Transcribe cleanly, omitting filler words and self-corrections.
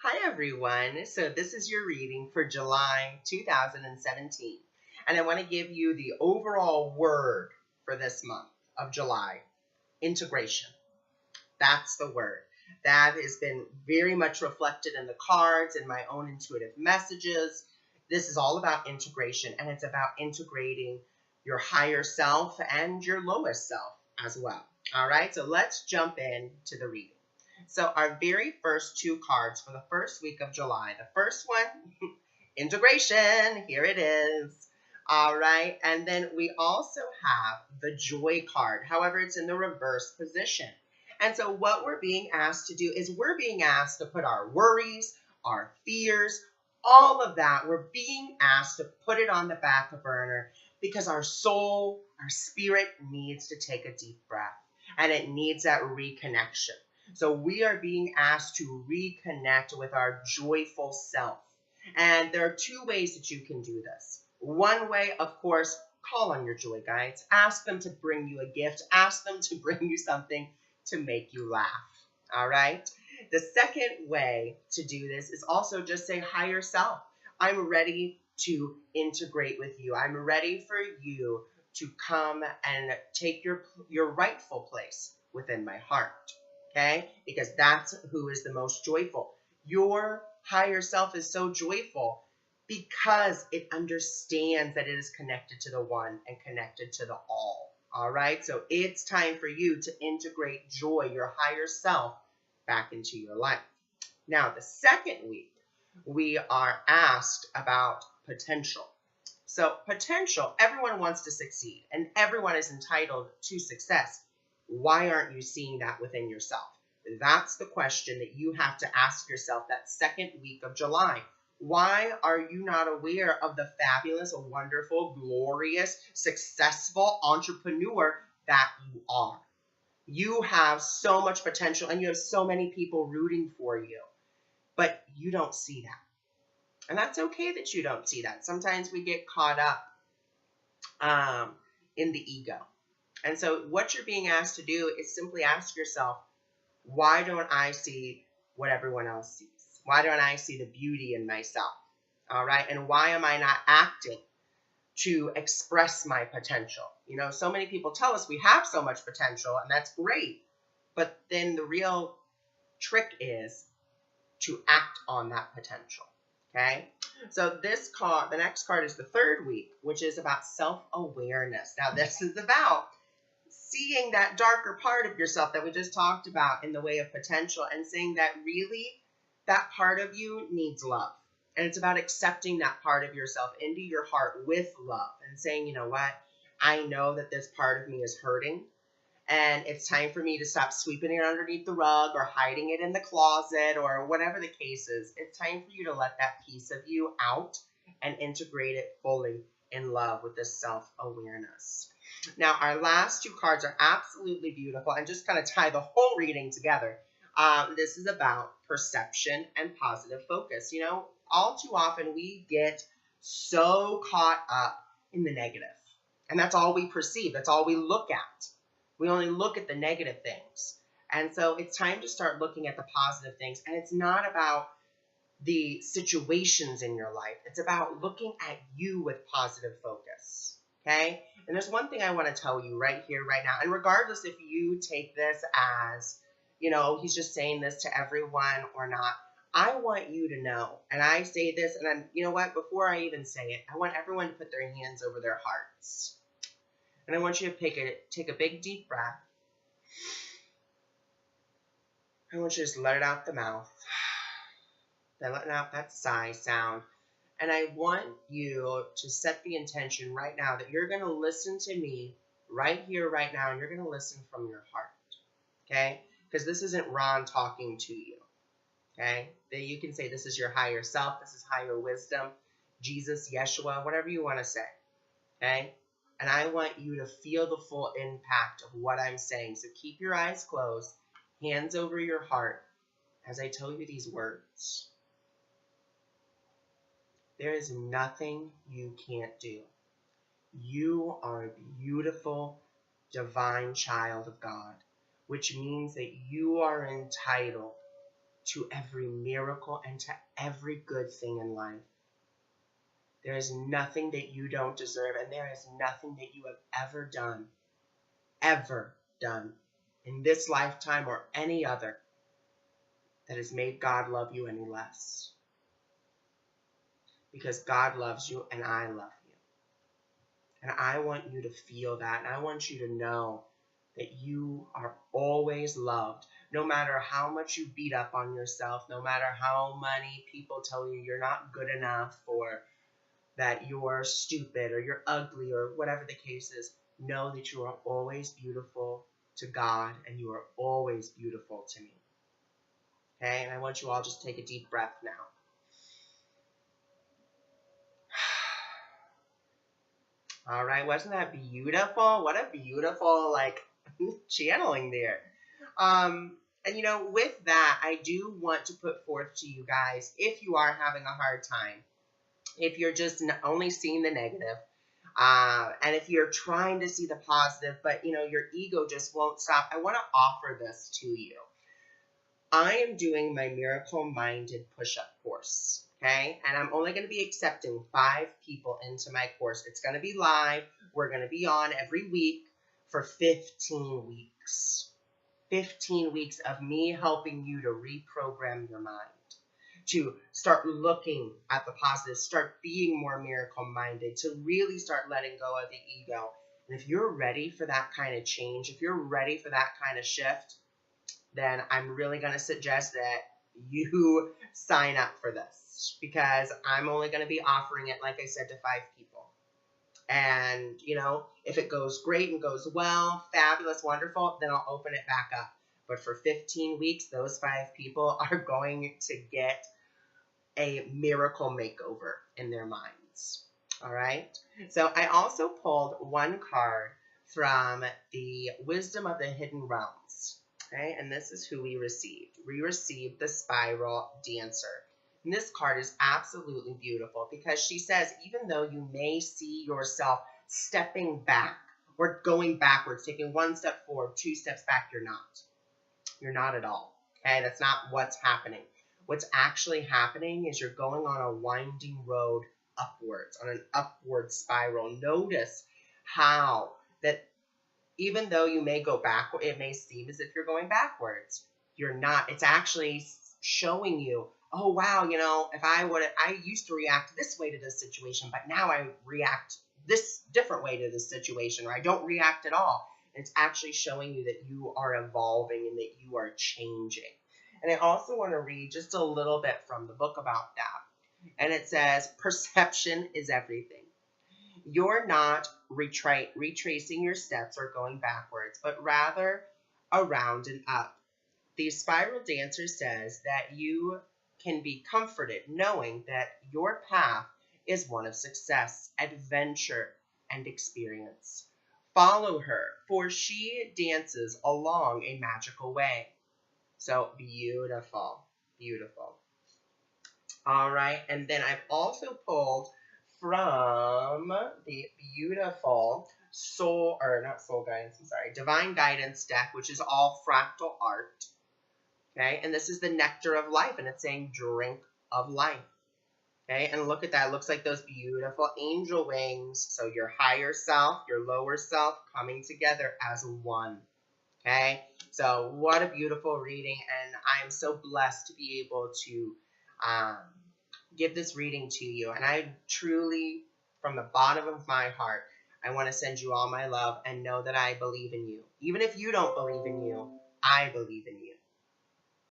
Hi everyone. So this is your reading for July 2017. And I want to give you the overall word for this month of July. Integration. That's the word. That has been very much reflected in the cards and my own intuitive messages. This is all about integration, and it's about integrating your higher self and your lowest self as well. All right, so let's jump into the reading. So our very first two cards for the first week of July. The first one, integration. Here it is. All right. And then we also have the joy card. However, it's in the reverse position. And so what we're being asked to do is we're being asked to put our worries, our fears, all of that, we're being asked to put it on the back burner because our soul, our spirit needs to take a deep breath and it needs that reconnection. So we are being asked to reconnect with our joyful self. And there are two ways that you can do this. One way, of course, call on your joy guides. Ask them to bring you a gift. Ask them to bring you something to make you laugh. All right? The second way to do this is also just say, higher self, I'm ready to integrate with you. I'm ready for you to come and take your rightful place within my heart. Okay? Because that's who is the most joyful. Your higher self is so joyful because it understands that it is connected to the one and connected to the all. All right? So it's time for you to integrate joy, your higher self, back into your life. Now, the second week, we are asked about potential. So potential, everyone wants to succeed and everyone is entitled to success. Why aren't you seeing that within yourself? That's the question that you have to ask yourself that second week of July. Why are you not aware of the fabulous, wonderful, glorious, successful entrepreneur that you are? You have so much potential and you have so many people rooting for you, but you don't see that. And that's okay that you don't see that. Sometimes we get caught up in the ego. And so what you're being asked to do is simply ask yourself, why don't I see what everyone else sees? Why don't I see the beauty in myself? All right. And why am I not acting to express my potential? You know, so many people tell us we have so much potential and that's great. But then the real trick is to act on that potential. Okay. So this card, the next card is the third week, which is about self-awareness. Now this is about seeing that darker part of yourself that we just talked about in the way of potential and saying that really that part of you needs love. And it's about accepting that part of yourself into your heart with love and saying, you know what, I know that this part of me is hurting and it's time for me to stop sweeping it underneath the rug or hiding it in the closet or whatever the case is. It's time for you to let that piece of you out and integrate it fully in love with this self-awareness. Now, our last two cards are absolutely beautiful and just kind of tie the whole reading together. This is about perception and positive focus. You know, all too often we get so caught up in the negative. And that's all we perceive. That's all we look at. We only look at the negative things. And so it's time to start looking at the positive things. And it's not about the situations in your life. It's about looking at you with positive focus. Okay? And there's one thing I want to tell you right here, right now. And regardless if you take this as, you know, he's just saying this to everyone or not, I want you to know, and I say this, and I'm, you know what, before I even say it, I want everyone to put their hands over their hearts. And I want you to take a big deep breath. I want you to just let it out the mouth. Then letting out that sigh sound. And I want you to set the intention right now that you're going to listen to me right here, right now, and you're going to listen from your heart. Okay? Because this isn't Ron talking to you. Okay? That you can say this is your higher self, this is higher wisdom, Jesus, Yeshua, whatever you want to say. Okay? And I want you to feel the full impact of what I'm saying. So keep your eyes closed, hands over your heart, as I tell you these words. There is nothing you can't do. You are a beautiful, divine child of God, which means that you are entitled to every miracle and to every good thing in life. There is nothing that you don't deserve, and there is nothing that you have ever done in this lifetime or any other that has made God love you any less. Because God loves you and I love you. And I want you to feel that, and I want you to know that you are always loved. No matter how much you beat up on yourself, no matter how many people tell you you're not good enough, or that you're stupid or you're ugly or whatever the case is, know that you are always beautiful to God, and you are always beautiful to me. Okay, and I want you all just take a deep breath now. All right, wasn't that beautiful? What a beautiful, channeling there. And with that, I do want to put forth to you guys, if you are having a hard time, if you're just only seeing the negative, and if you're trying to see the positive, but your ego just won't stop, I want to offer this to you. I am doing my Miracle Minded push-up course, okay? And I'm only going to be accepting 5 people into my course. It's going to be live. We're going to be on every week for 15 weeks. 15 weeks of me helping you to reprogram your mind, to start looking at the positive, start being more miracle-minded, to really start letting go of the ego. And if you're ready for that kind of change, if you're ready for that kind of shift, then I'm really going to suggest that you sign up for this, because I'm only going to be offering it, like I said, to 5 people. And, if it goes great and goes well, fabulous, wonderful, then I'll open it back up. But for 15 weeks, those 5 people are going to get a miracle makeover in their minds. All right? So I also pulled one card from the Wisdom of the Hidden Realms. Okay? And this is who we received. We received the Spiral Dancer. And this card is absolutely beautiful, because she says, even though you may see yourself stepping back or going backwards, taking 1 step forward, 2 steps back, you're not. You're not at all. Okay? That's not what's happening. What's actually happening is you're going on a winding road upwards, on an upward spiral. Notice how that even though you may go backward, it may seem as if you're going backwards. You're not. It's actually showing you, oh, wow, if I used to react this way to this situation, but now I react this different way to this situation, or I don't react at all. And it's actually showing you that you are evolving and that you are changing. And I also want to read just a little bit from the book about that. And it says, perception is everything. You're not retracing your steps or going backwards, but rather around and up. The Spiral Dancer says that you can be comforted knowing that your path is one of success, adventure, and experience. Follow her, for she dances along a magical way. So beautiful, beautiful. All right, and then I've also pulled from the beautiful Divine Guidance deck, which is all fractal art. Okay, and this is the Nectar of Life, and it's saying drink of life. Okay, and look at that. It looks like those beautiful angel wings. So your higher self, your lower self coming together as one. Okay, so what a beautiful reading, and I'm so blessed to be able to give this reading to you. And I truly, from the bottom of my heart, I want to send you all my love and know that I believe in you. Even if you don't believe in you, I believe in you.